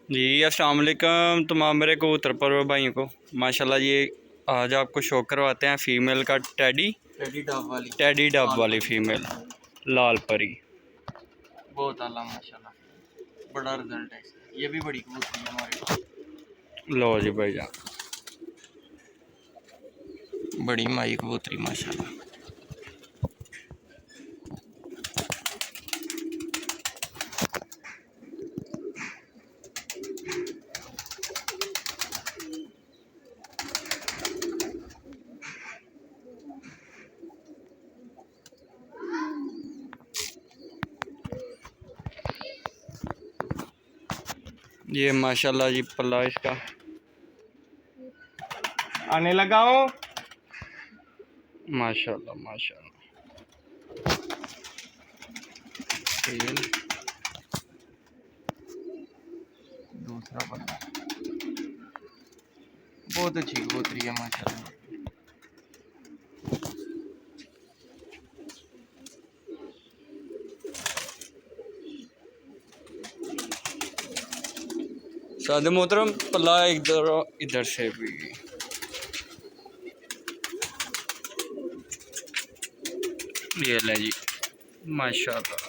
जी अस्सलाम वालेकुम तमाम मेरे कबूतर परवर भाइयों को माशाल्लाह। ये आज आपको शो करवाते हैं फ़ीमेल का टेडी डब वाली फ़ीमेल लाल परी। बहुत आला माशाल्लाह, बड़ा रिजल्ट है इसका। ये भी बड़ी कबूतरी है हमारे पास, लो जी भाईजान, बड़ी माई कबूतरी माशाल्लाह। ये माशाल्लाह जी पल्ला इसका आने लगा हो। माशाल्लाह माशाल्लाह। दूसरा पल्ला बहुत अच्छी कबूतरी है माशाल्लाह। सादे मोहतरम पल्ला इधर इधर से भी ये ले जी माशाल्लाह।